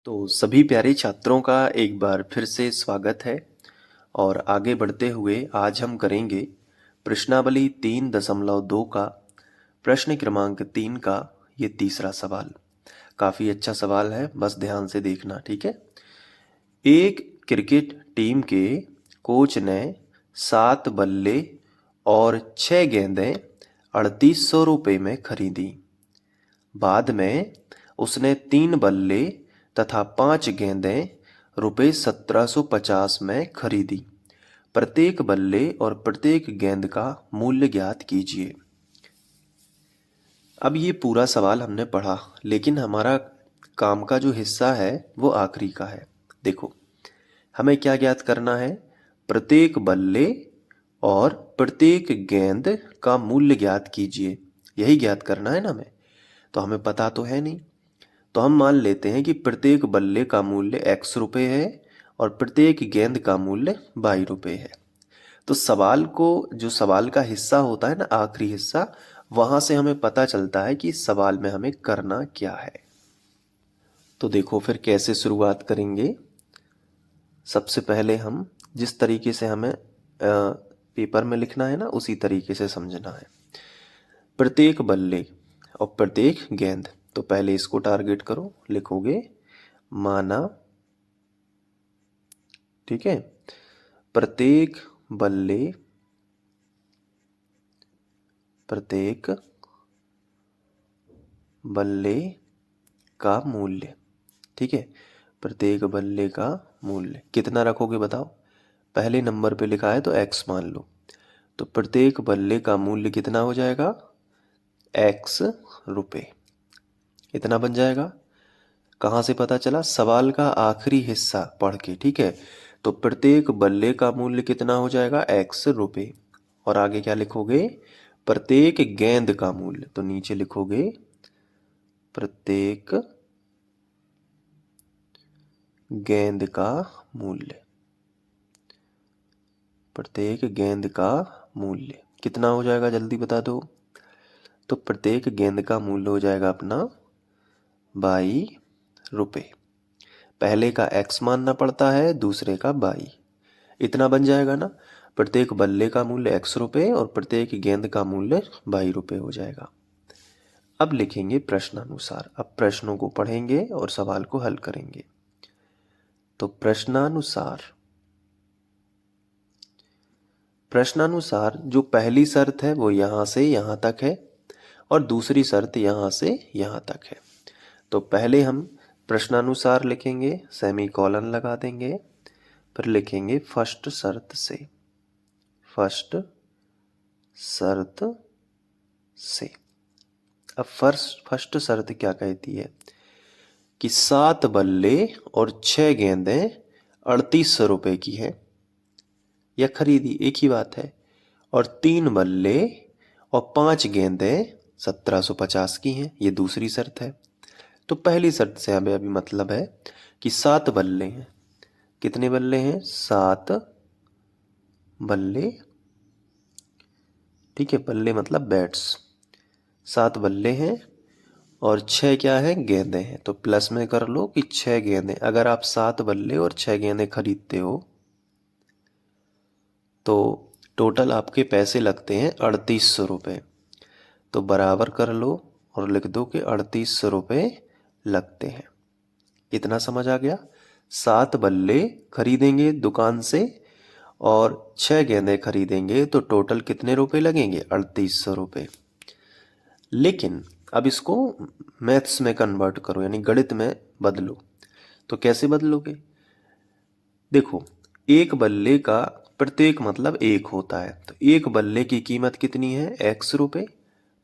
तो सभी प्यारे छात्रों का एक बार फिर से स्वागत है। और आगे बढ़ते हुए आज हम करेंगे प्रश्नावली 3.2 का प्रश्न क्रमांक 3 का ये तीसरा सवाल। काफ़ी अच्छा सवाल है, बस ध्यान से देखना, ठीक है। एक क्रिकेट टीम के कोच ने 7 बल्ले और 6 गेंदें 3800 रुपये में खरीदी। बाद में उसने 3 बल्ले तथा 5 गेंदें रुपये 1750 में खरीदी। प्रत्येक बल्ले और प्रत्येक गेंद का मूल्य ज्ञात कीजिए। अब ये पूरा सवाल हमने पढ़ा, लेकिन हमारा काम का जो हिस्सा है वो आखिरी का है। देखो, हमें क्या ज्ञात करना है? प्रत्येक बल्ले और प्रत्येक गेंद का मूल्य ज्ञात कीजिए, यही ज्ञात करना है ना हमें। तो हमें पता तो है नहीं, तो हम मान लेते हैं कि प्रत्येक बल्ले का मूल्य x रुपये है और प्रत्येक गेंद का मूल्य y रुपये है। तो सवाल को, जो सवाल का हिस्सा होता है ना, आखिरी हिस्सा, वहां से हमें पता चलता है कि इस सवाल में हमें करना क्या है। तो देखो फिर कैसे शुरुआत करेंगे। सबसे पहले हम जिस तरीके से हमें पेपर में लिखना है ना, उसी तरीके से समझना है। प्रत्येक बल्ले और प्रत्येक गेंद, तो पहले इसको टारगेट करो, लिखोगे माना, ठीक है। प्रत्येक बल्ले, प्रत्येक बल्ले का मूल्य, ठीक है। प्रत्येक बल्ले का मूल्य कितना रखोगे बताओ। पहले नंबर पे लिखा है तो x मान लो, तो प्रत्येक बल्ले का मूल्य कितना हो जाएगा? x रुपये। इतना बन जाएगा। कहाँ से पता चला? सवाल का आखिरी हिस्सा पढ़ के, ठीक है। तो प्रत्येक बल्ले का मूल्य कितना हो जाएगा? x रुपये। और आगे क्या लिखोगे? प्रत्येक गेंद का मूल्य, तो नीचे लिखोगे प्रत्येक गेंद का मूल्य। प्रत्येक गेंद का मूल्य कितना हो जाएगा, जल्दी बता दो। तो प्रत्येक गेंद का मूल्य हो जाएगा अपना 22 रुपये। पहले का x मानना पड़ता है, दूसरे का 22। इतना बन जाएगा ना। प्रत्येक बल्ले का मूल्य x रुपये और प्रत्येक गेंद का मूल्य 22 रुपये हो जाएगा। अब लिखेंगे प्रश्नानुसार। अब प्रश्नों को पढ़ेंगे और सवाल को हल करेंगे। तो प्रश्नानुसार जो पहली शर्त है वो यहाँ से यहाँ तक है और दूसरी शर्त यहाँ से यहाँ तक है। तो पहले हम प्रश्नानुसार लिखेंगे, सेमीकोलन लगा देंगे, फिर लिखेंगे फर्स्ट शर्त से। फर्स्ट शर्त से। अब फर्स्ट शर्त क्या कहती है कि 7 बल्ले और 6 गेंदें 3800 रुपये की है या खरीदी, एक ही बात है। और 3 बल्ले और 5 गेंदें 1750 की हैं, ये दूसरी शर्त है। तो पहली शर्त से हमें अभी मतलब है कि 7 बल्ले हैं। कितने बल्ले हैं? 7 बल्ले, ठीक है। बल्ले मतलब बैट्स। 7 बल्ले हैं और 6 क्या है? गेंदें हैं। तो प्लस में कर लो कि 6 गेंदें। अगर आप 7 बल्ले और 6 गेंदें खरीदते हो तो टोटल आपके पैसे लगते हैं 3800 रुपये। तो बराबर कर लो और लिख दो कि 3800 रुपये लगते हैं। इतना समझ आ गया? 7 बल्ले खरीदेंगे दुकान से और 6 गेंदें खरीदेंगे तो टोटल कितने रुपए लगेंगे? 3800 रुपये। लेकिन अब इसको मैथ्स में कन्वर्ट करो, यानी गणित में बदलो। तो कैसे बदलोगे? देखो, एक बल्ले का प्रत्येक मतलब एक होता है, तो एक बल्ले की कीमत कितनी है? x रुपये।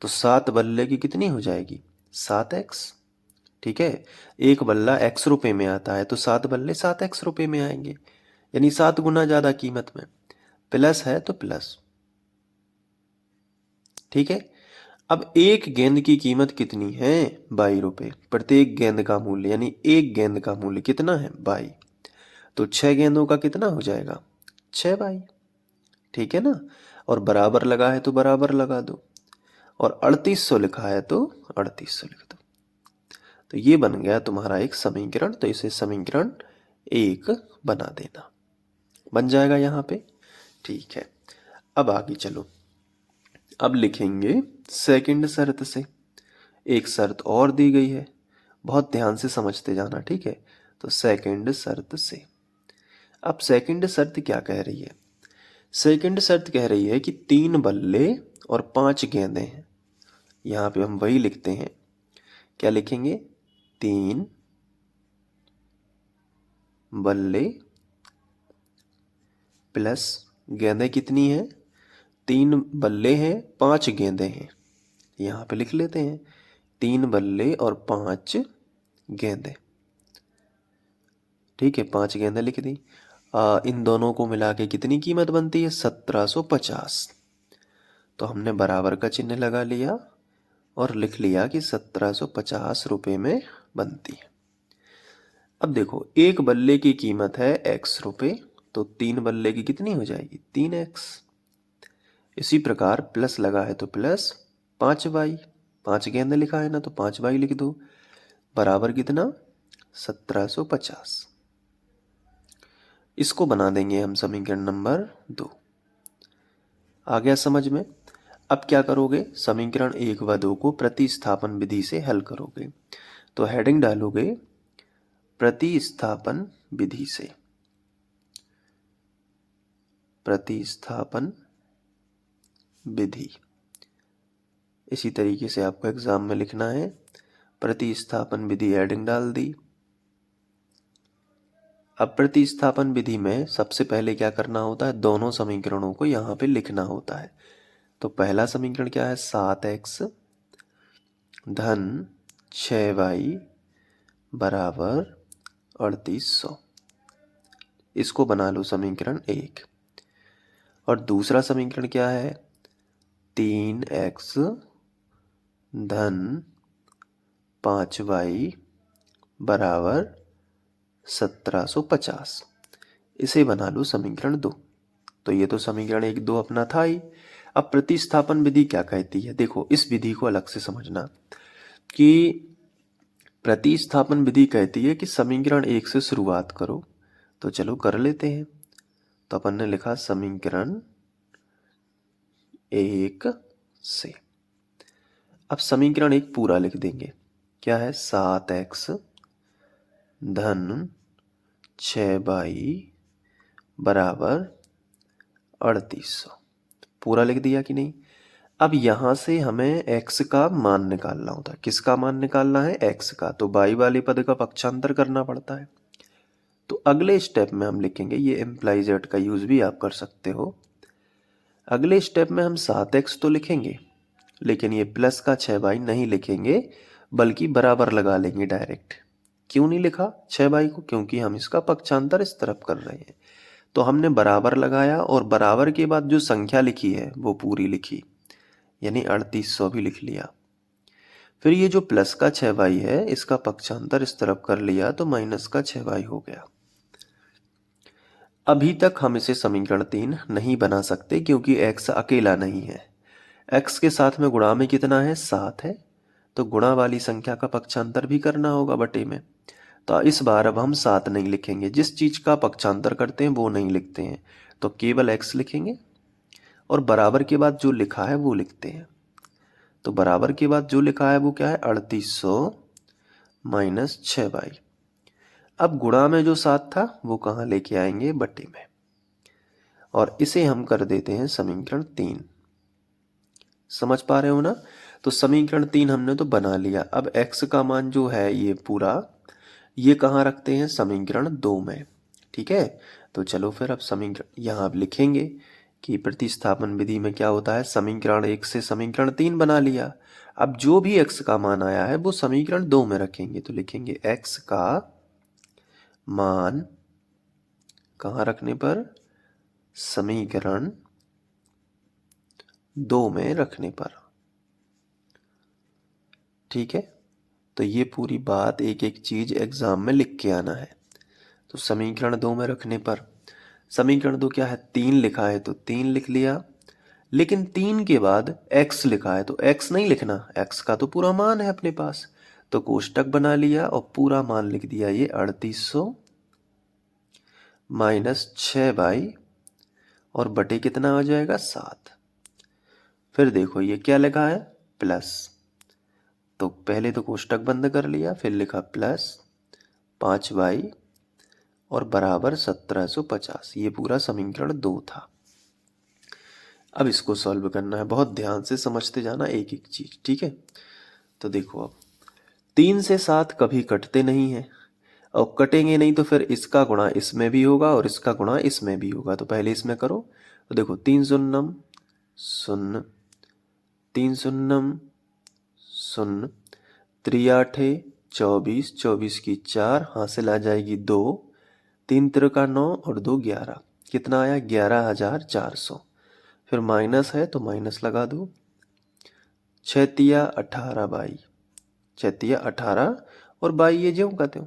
तो 7 बल्ले की कितनी हो जाएगी? 7x, ठीक है। एक बल्ला x रुपये में आता है तो 7 बल्ले 7x रुपये में आएंगे, यानी 7 गुना ज़्यादा कीमत में। प्लस है तो प्लस, ठीक है। अब एक गेंद की कीमत कितनी है? 22 रुपये। प्रत्येक गेंद का मूल्य, यानी एक गेंद का मूल्य कितना है? 22। तो 6 गेंदों का कितना हो जाएगा? 6 बाई, ठीक है ना। और बराबर लगा है तो बराबर लगा दो, और 3800 लिखा है तो 3800 लिख दो। तो ये बन गया तुम्हारा एक समीकरण। तो इसे समीकरण 1 बना देना, बन जाएगा यहाँ पे। ठीक है, अब आगे चलो। अब लिखेंगे सेकंड शर्त से। एक शर्त और दी गई है, बहुत ध्यान से समझते जाना, ठीक है। तो सेकंड शर्त से, अब सेकंड शर्त क्या कह रही है? सेकंड शर्त कह रही है कि 3 बल्ले और 5 गेंदें हैं। यहाँ पे हम वही लिखते हैं, क्या लिखेंगे? 3 बल्ले प्लस गेंदें कितनी हैं? 3 बल्ले हैं, 5 गेंदें हैं। यहाँ पे लिख लेते हैं 3 बल्ले और 5 गेंदें। ठीक है, 5 गेंदें लिख दी। इन दोनों को मिला के कितनी कीमत बनती है? 1750। तो हमने बराबर का चिन्ह लगा लिया और लिख लिया कि 1750 रुपये में बनती है। अब देखो, एक बल्ले की कीमत है x रुपये, तो 3 बल्ले की कितनी हो जाएगी? 3x। इसी प्रकार प्लस लगा है तो प्लस 5y, 5 गेंदें लिखा है ना, तो 5y लिख दो, बराबर कितना? 1750। इसको बना देंगे हम समीकरण नंबर 2। आ गया समझ में? अब क्या करोगे? समीकरण 1 व 2 को प्रतिस्थापन विधि से हल करोगे। तो हेडिंग डालोगे प्रतिस्थापन विधि से। प्रतिस्थापन विधि, इसी तरीके से आपको एग्जाम में लिखना है। प्रतिस्थापन विधि हेडिंग डाल दी। अब प्रतिस्थापन विधि में सबसे पहले क्या करना होता है? दोनों समीकरणों को यहाँ पे लिखना होता है। तो पहला समीकरण क्या है? 7x धन 6y बराबर 3800। इसको बना लो समीकरण 1। और दूसरा समीकरण क्या है? 3x धन 5y बराबर 1750। इसे बना लो समीकरण 2। तो ये तो समीकरण 1 2 अपना था ही। अब प्रतिस्थापन विधि क्या कहती है? देखो, इस विधि को अलग से समझना कि प्रतिस्थापन विधि कहती है कि समीकरण 1 से शुरुआत करो। तो चलो कर लेते हैं। तो अपन ने लिखा समीकरण 1 से। अब समीकरण 1 पूरा लिख देंगे। क्या है? 7x धन 6y बराबर 3800। पूरा लिख दिया कि नहीं? अब यहाँ से हमें x का मान निकालना होता है। किसका मान निकालना है? x का। तो y वाले पद का पक्षांतर करना पड़ता है। तो अगले स्टेप में हम लिखेंगे, ये इम्प्लाइज एट का यूज भी आप कर सकते हो। अगले स्टेप में हम 7x तो लिखेंगे, लेकिन ये प्लस का 6y नहीं लिखेंगे, बल्कि बराबर लगा लेंगे डायरेक्ट। क्यों नहीं लिखा 6y को? क्योंकि हम इसका पक्षांतर इस तरफ कर रहे हैं। तो हमने बराबर लगाया और बराबर के बाद जो संख्या लिखी है वो पूरी लिखी, यानी 3800 भी लिख लिया। फिर ये जो प्लस का 6y है, इसका पक्षांतर इस तरफ कर लिया, तो माइनस का 6y हो गया। अभी तक हम इसे समीकरण 3 नहीं बना सकते, क्योंकि x अकेला नहीं है। x के साथ में गुणा में कितना है? 7 है। तो गुणा वाली संख्या का पक्षांतर भी करना होगा बटे में। तो इस बार अब हम 7 नहीं लिखेंगे। जिस चीज का पक्षांतर करते हैं वो नहीं लिखते हैं, तो केवल x लिखेंगे और बराबर के बाद जो लिखा है वो लिखते हैं। तो बराबर के बाद जो लिखा है वो क्या है? 3800 माइनस 6y। अब गुणा में जो 7 था वो कहाँ लेके आएंगे? बटे में। और इसे हम कर देते हैं समीकरण 3। समझ पा रहे हो ना? तो समीकरण 3 हमने तो बना लिया। अब x का मान जो है ये पूरा, ये कहाँ रखते हैं? समीकरण 2 में। ठीक है, तो चलो फिर अब समीकरण यहाँ लिखेंगे कि प्रतिस्थापन विधि में क्या होता है? समीकरण 1 से समीकरण 3 बना लिया। अब जो भी x का मान आया है वो समीकरण 2 में रखेंगे। तो लिखेंगे x का मान कहाँ रखने पर? समीकरण 2 में रखने पर। ठीक है, तो ये पूरी बात एक एक चीज एग्जाम में लिख के आना है। तो समीकरण 2 में रखने पर, समीकरण 2 क्या है? 3 लिखा है तो 3 लिख लिया, लेकिन 3 के बाद x लिखा है तो x नहीं लिखना, x का तो पूरा मान है अपने पास। तो कोष्टक बना लिया और पूरा मान लिख दिया, ये 3800 माइनस 6/, और बटे कितना हो जाएगा 7। फिर देखो ये क्या लिखा है, प्लस, तो पहले तो कोष्टक बंद कर लिया, फिर लिखा प्लस 5/, और बराबर 1750। ये पूरा समीकरण 2 था। अब इसको सॉल्व करना है, बहुत ध्यान से समझते जाना एक एक चीज, ठीक है। तो देखो अब 3 से 7 कभी कटते नहीं हैं, और कटेंगे नहीं तो फिर इसका गुणा इसमें भी होगा और इसका गुणा इसमें भी होगा। तो पहले इसमें करो, तो देखो 3 शून्यम शून्य, 3 शून्यम शून्य, 3 8 24, 24 की 4, हासिल आ जाएगी 2, 3 त्रिका 9 और 2 11, कितना आया 11,400। फिर माइनस है तो माइनस लगा दो, 6 तिया 18/, 6 तिया 18, और 22 ये ज्यों का त्यों,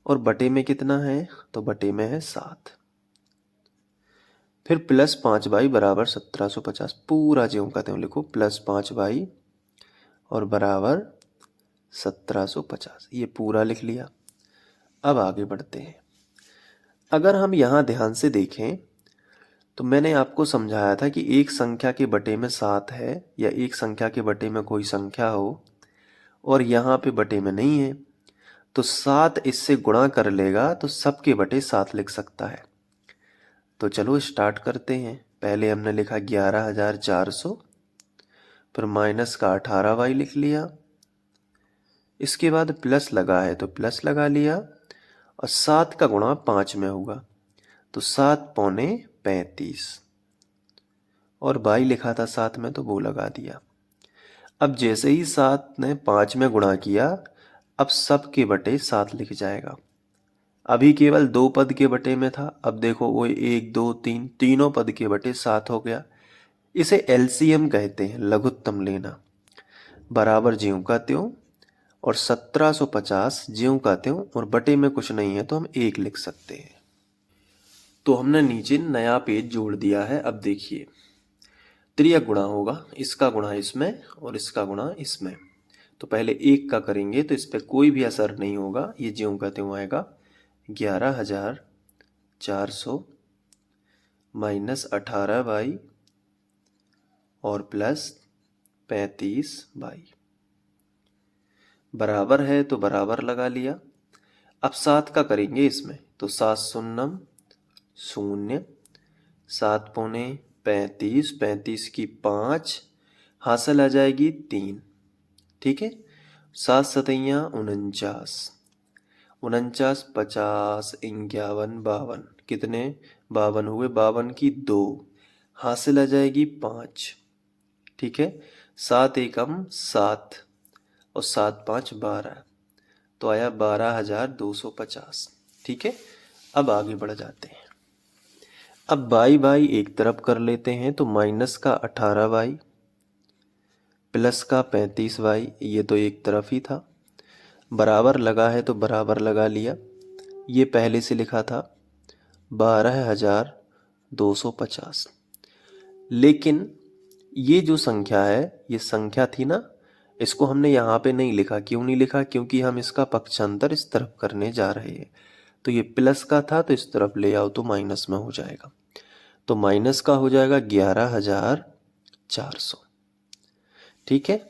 और बटे में कितना है, तो बटे में है 7। फिर प्लस 5/, बराबर 1750, पूरा ज्यों का त्यों लिखो, प्लस 5/, और बराबर 1750, ये पूरा लिख लिया। अब आगे बढ़ते हैं। अगर हम यहाँ ध्यान से देखें तो मैंने आपको समझाया था कि एक संख्या के बटे में 7 है, या एक संख्या के बटे में कोई संख्या हो और यहाँ पे बटे में नहीं है, तो 7 इससे गुणा कर लेगा तो सबके बटे 7 लिख सकता है। तो चलो स्टार्ट करते हैं। पहले हमने लिखा 11,400, फिर माइनस का 18/, लिख लिया। इसके बाद प्लस लगा है तो प्लस लगा लिया, और 7 का गुणा 5 में होगा, तो 7 पौने 35, और 22 लिखा था 7 में तो वो लगा दिया। अब जैसे ही 7 ने 5 में गुणा किया, अब सब के बटे 7 लिख जाएगा। अभी केवल 2 पद के बटे में था, अब देखो वो 1 2 3 तीनों पद के बटे 7 हो गया। इसे एलसीएम कहते हैं, लघुत्तम लेना। बराबर ज्यों का त्यों, और 1750 ज्यों का त्यों, और बटे में कुछ नहीं है तो हम 1 लिख सकते हैं। तो हमने नीचे नया पेज जोड़ दिया है। अब देखिए त्रियक गुणा होगा, इसका गुणा इसमें और इसका गुणा इसमें। तो पहले 1 का करेंगे तो इस पर कोई भी असर नहीं होगा, ये ज्यों का त्यों आएगा। 11,400 माइनस 18/, और प्लस 35/, बराबर है तो बराबर लगा लिया। अब 7 का करेंगे इसमें, तो 7 शून्यम शून्य, 7 पौने 35, 35 की 5, हासिल आ जाएगी 3, ठीक है। 7 सतैया 49, 49 50 51 52, कितने 52 हुए, 52 की 2, हासिल आ जाएगी 5, ठीक है। 7 एकम 7, और 7 5 12, तो आया 12,250, ठीक है। अब आगे बढ़ जाते हैं। अब बाई एक तरफ कर लेते हैं, तो माइनस का 18/, प्लस का 35/, ये तो एक तरफ ही था। बराबर लगा है तो बराबर लगा लिया। ये पहले से लिखा था 12,250, लेकिन ये जो संख्या है, ये संख्या थी ना, इसको हमने यहाँ पे नहीं लिखा। क्यों नहीं लिखा, क्योंकि हम इसका पक्षांतर इस तरफ करने जा रहे हैं। तो ये प्लस का था तो इस तरफ ले आओ तो माइनस में हो जाएगा, तो माइनस का हो जाएगा 11,400, ठीक है।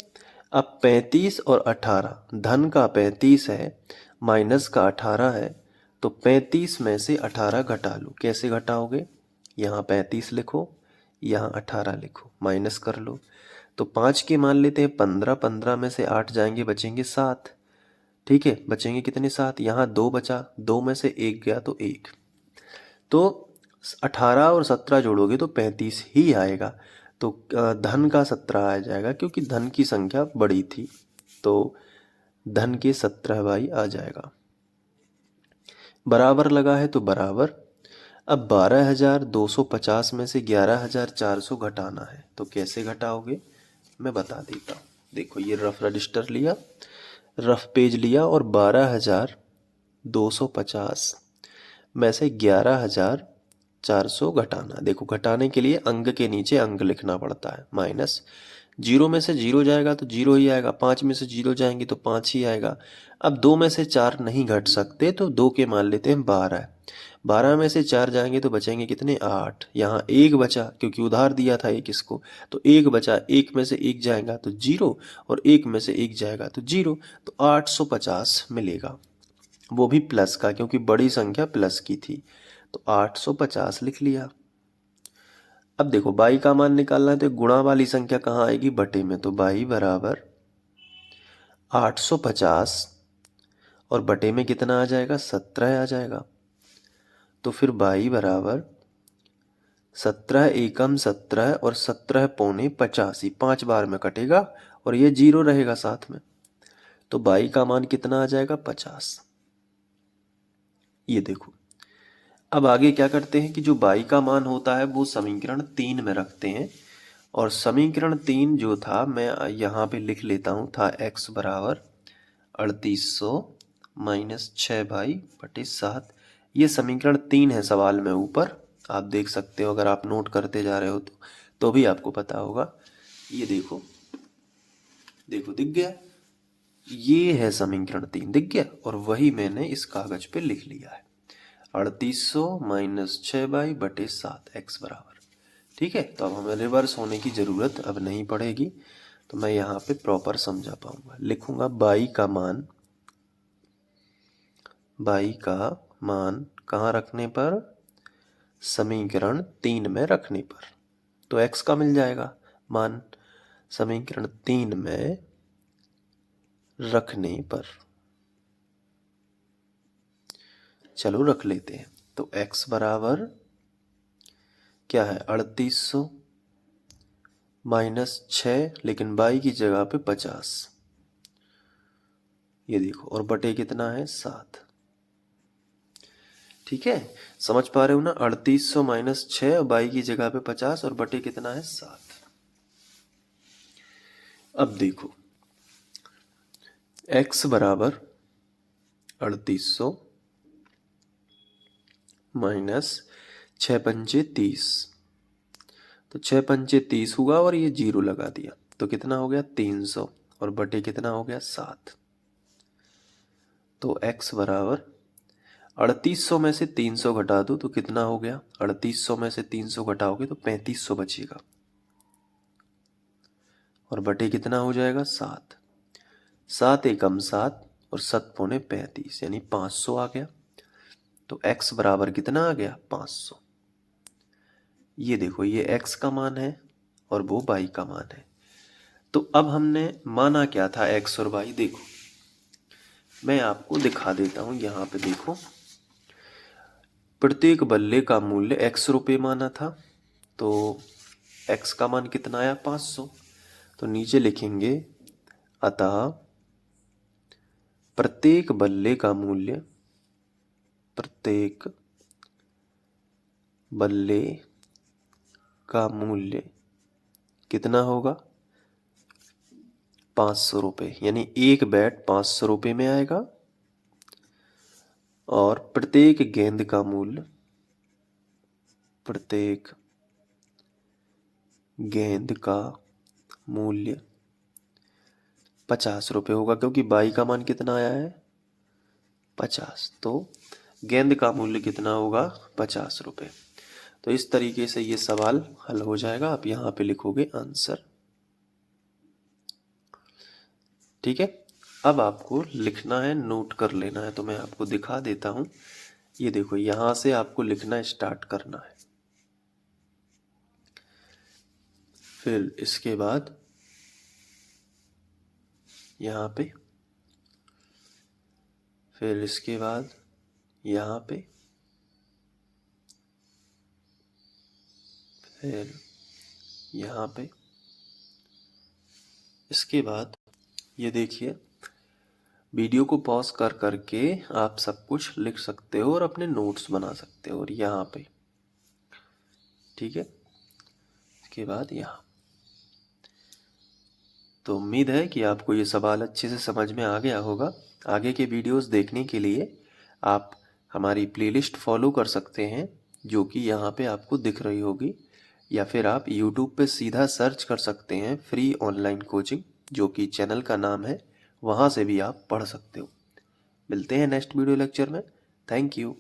अब 35 और 18, धन का 35 है, माइनस का 18 है, तो 35 में से 18 घटा लो। कैसे घटाओगे, यहाँ 35 लिखो, यहाँ 18 लिखो, माइनस कर लो। तो 5 के मान लेते हैं 15, 15 में से 8 जाएंगे, बचेंगे 7, ठीक है। बचेंगे कितने 7, यहाँ 2 बचा, 2 में से 1 गया तो 1, तो 18 और 17 जोड़ोगे तो 35 ही आएगा। तो धन का 17 आ जाएगा, क्योंकि धन की संख्या बड़ी थी, तो धन के 17/, आ जाएगा। बराबर लगा है तो बराबर। अब 12,250 में से 11,400 घटाना है, तो कैसे घटाओगे मैं बता देता हूँ। देखो ये रफ रजिस्टर लिया, रफ पेज लिया, और 12,250 में से 11,400 घटाना। देखो घटाने के लिए अंक के नीचे अंक लिखना पड़ता है, माइनस जीरो में से जीरो जाएगा तो जीरो ही आएगा, 5 में से जीरो जाएंगे तो 5 ही आएगा। अब 2 में से 4 नहीं घट सकते तो 2 के मान लेते हैं 12। 12 में से 4 जाएंगे तो बचेंगे कितने, 8। यहाँ एक बचा क्योंकि उधार दिया था एक इसको, तो एक बचा, एक में से एक जाएगा तो जीरो और एक में से एक जाएगा तो जीरो, तो 850 मिलेगा, वो भी प्लस का क्योंकि बड़ी संख्या प्लस की थी, तो 850 लिख लिया। अब देखो बाई का मान निकालना है तो गुणा वाली संख्या कहाँ आएगी, बटे में, तो बाई बराबर 850 और बटे में कितना आ जाएगा, 17 आ जाएगा। तो फिर बाई बराबर 17 एकम 17 और 17 पौने 85, 5 बार में कटेगा और ये जीरो रहेगा साथ में, तो बाई का मान कितना आ जाएगा, 50। ये देखो अब आगे क्या करते हैं कि जो बाई का मान होता है वो समीकरण 3 में रखते हैं, और समीकरण 3 जो था मैं यहाँ पे लिख लेता हूँ, था x बराबर 3800 माइनस 6/7। ये समीकरण 3 है सवाल में ऊपर, आप देख सकते हो, अगर आप नोट करते जा रहे हो तो भी आपको पता होगा। ये देखो देखो दिख गया, ये है समीकरण 3, दिख गया, और वही मैंने इस कागज पे लिख लिया है, 3800 माइनस 6/7 x बराबर। ठीक है, तो अब हमें रिवर्स होने की ज़रूरत अब नहीं पड़ेगी, तो मैं यहाँ पे प्रॉपर समझा पाऊंगा। लिखूंगा बाई का मान कहाँ रखने पर, समीकरण 3 में रखने पर, तो x का मिल जाएगा मान समीकरण 3 में रखने पर। चलो रख लेते हैं, तो x बराबर क्या है, 3800 माइनस 6, लेकिन बाई की जगह पे 50, ये देखो, और बटे कितना है, 7। ठीक है, समझ पा रहे हो ना, 3800 माइनस 6 और बाई की जगह पे 50 और बटे कितना है, 7। अब देखो x बराबर 3800 माइनस 6 पंचे 30, तो 6 पंचे 30 हुआ और ये जीरो लगा दिया तो कितना हो गया, 300, और बटे कितना हो गया, 7। तो x बराबर 3800 में से 300 घटा दो तो कितना हो गया, 3800 में से 300 घटाओगे तो 3500 बचेगा, और बटे कितना हो जाएगा, 7। 7 एकम 7 और 7 पौने 35 यानी 500 आ गया, तो x बराबर कितना आ गया, 500। ये देखो ये x का मान है और वो y का मान है। तो अब हमने माना क्या था x और y, देखो मैं आपको दिखा देता हूं, यहाँ पे देखो प्रत्येक बल्ले का मूल्य x रुपये माना था, तो x का मान कितना आया, 500। तो नीचे लिखेंगे अतः प्रत्येक बल्ले का मूल्य, प्रत्येक बल्ले का मूल्य कितना होगा, 500 रुपये, यानी एक बैट 500 रुपये में आएगा, और प्रत्येक गेंद का मूल्य, प्रत्येक गेंद का मूल्य 50 रुपये होगा, क्योंकि बाई का मान कितना आया है, 50, तो गेंद का मूल्य कितना होगा, 50 रुपये। तो इस तरीके से ये सवाल हल हो जाएगा, आप यहाँ पे लिखोगे आंसर। ठीक है, अब आपको लिखना है, नोट कर लेना है, तो मैं आपको दिखा देता हूँ। ये देखो यहाँ से आपको लिखना स्टार्ट करना है, फिर इसके बाद यहाँ पे, फिर इसके बाद यहाँ पे, फिर यहाँ पे, इसके बाद ये देखिए, वीडियो को पॉज कर करके आप सब कुछ लिख सकते हो और अपने नोट्स बना सकते हो, और यहाँ पे, ठीक है, इसके बाद यहाँ। तो उम्मीद है कि आपको ये सवाल अच्छे से समझ में आ गया होगा। आगे के वीडियोस देखने के लिए आप हमारी प्लेलिस्ट फॉलो कर सकते हैं, जो कि यहाँ पे आपको दिख रही होगी। या फिर आप यूट्यूब पे सीधा सर्च कर सकते हैं फ्री ऑनलाइन कोचिंग, जो कि चैनल का नाम है, वहाँ से भी आप पढ़ सकते हो। मिलते हैं नेक्स्ट वीडियो लेक्चर में। Thank you.